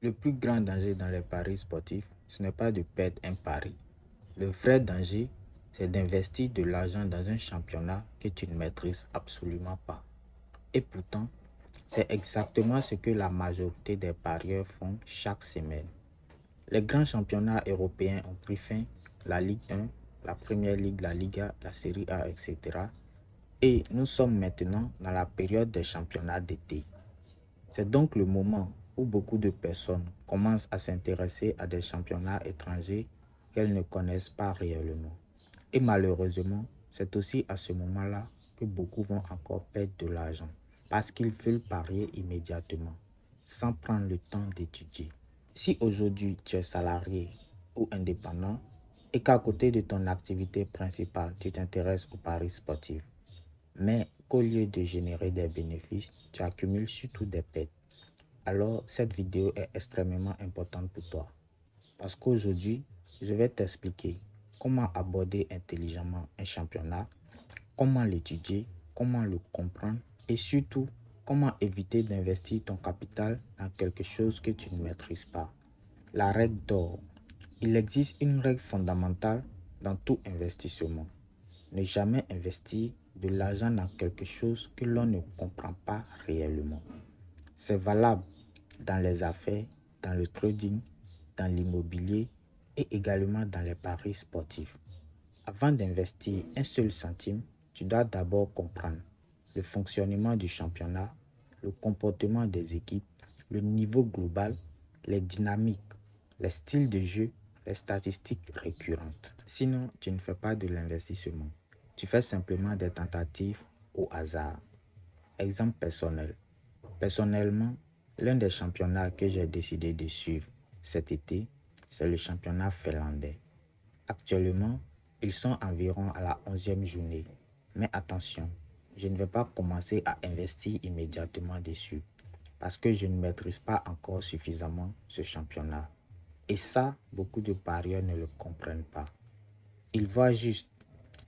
Le plus grand danger dans les paris sportifs, ce n'est pas de perdre un pari. Le vrai danger, c'est d'investir de l'argent dans un championnat que tu ne maîtrises absolument pas. Et pourtant, c'est exactement ce que la majorité des parieurs font chaque semaine. Les grands championnats européens ont pris fin, la Ligue 1, la Première Ligue, la Liga, la Série A, etc. Et nous sommes maintenant dans la période des championnats d'été. C'est donc le moment où beaucoup de personnes commencent à s'intéresser à des championnats étrangers qu'elles ne connaissent pas réellement. Et malheureusement, c'est aussi à ce moment-là que beaucoup vont encore perdre de l'argent parce qu'ils veulent parier immédiatement, sans prendre le temps d'étudier. Si aujourd'hui tu es salarié ou indépendant et qu'à côté de ton activité principale, tu t'intéresses aux paris sportifs, mais qu'au lieu de générer des bénéfices, tu accumules surtout des pertes, alors cette vidéo est extrêmement importante pour toi. Parce qu'aujourd'hui, je vais t'expliquer comment aborder intelligemment un championnat, comment l'étudier, comment le comprendre et surtout comment éviter d'investir ton capital dans quelque chose que tu ne maîtrises pas. La règle d'or. Il existe une règle fondamentale dans tout investissement. Ne jamais investir de l'argent dans quelque chose que l'on ne comprend pas réellement. C'est valable dans les affaires, dans le trading, dans l'immobilier et également dans les paris sportifs. Avant d'investir un seul centime, tu dois d'abord comprendre le fonctionnement du championnat, le comportement des équipes, le niveau global, les dynamiques, les styles de jeu, les statistiques récurrentes. Sinon, tu ne fais pas de l'investissement. Tu fais simplement des tentatives au hasard. Exemple personnel. Personnellement, l'un des championnats que j'ai décidé de suivre cet été, c'est le championnat finlandais. Actuellement, ils sont environ à la 11e journée. Mais attention, je ne vais pas commencer à investir immédiatement dessus parce que je ne maîtrise pas encore suffisamment ce championnat. Et ça, beaucoup de parieurs ne le comprennent pas. Ils voient juste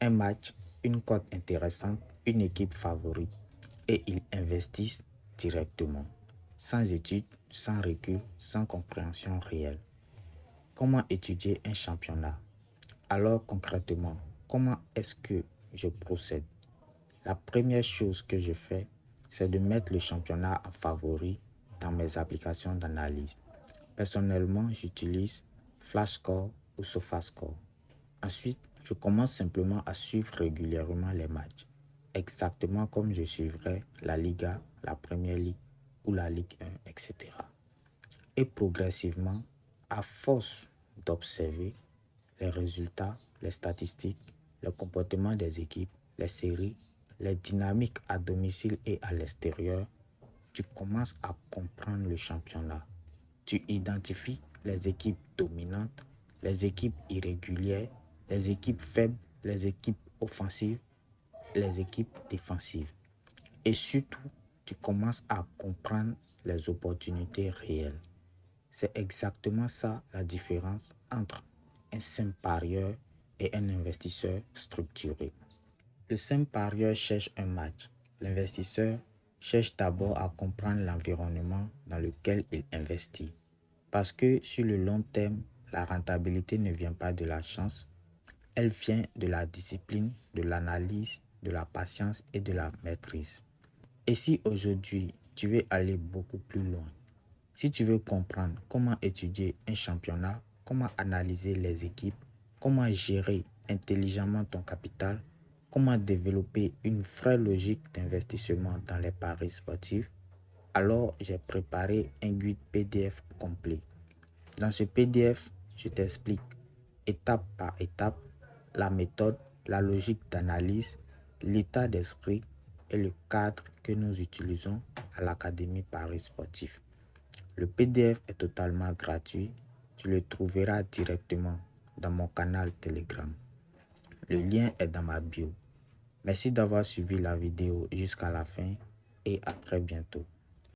un match, une cote intéressante, une équipe favorite et ils investissent directement, sans étude, sans recul, sans compréhension réelle. Comment étudier un championnat? Alors concrètement, comment est-ce que je procède? La première chose que je fais, c'est de mettre le championnat en favori dans mes applications d'analyse. Personnellement, j'utilise Flashscore ou SofaScore. Ensuite, je commence simplement à suivre régulièrement les matchs, exactement comme je suivrais la Liga, la Première Ligue ou la Ligue 1, etc. Et progressivement, à force d'observer les résultats, les statistiques, le comportement des équipes, les séries, les dynamiques à domicile et à l'extérieur, tu commences à comprendre le championnat. Tu identifies les équipes dominantes, les équipes irrégulières, les équipes faibles, les équipes offensives, les équipes défensives. Et surtout, tu commences à comprendre les opportunités réelles. C'est exactement ça la différence entre un simple parieur et un investisseur structuré. Le simple parieur cherche un match. L'investisseur cherche d'abord à comprendre l'environnement dans lequel il investit. Parce que sur le long terme, la rentabilité ne vient pas de la chance, elle vient de la discipline, de l'analyse, de la patience et de la maîtrise. Et si aujourd'hui tu veux aller beaucoup plus loin, si tu veux comprendre comment étudier un championnat, comment analyser les équipes, comment gérer intelligemment ton capital, comment développer une vraie logique d'investissement dans les paris sportifs, alors j'ai préparé un guide PDF complet. Dans ce PDF, je t'explique étape par étape la méthode, la logique d'analyse, l'état d'esprit et le cadre que nous utilisons à l'Académie Paris Sportif. Le PDF est totalement gratuit. Tu le trouveras directement dans mon canal Telegram. Le lien est dans ma bio. Merci d'avoir suivi la vidéo jusqu'à la fin et à très bientôt.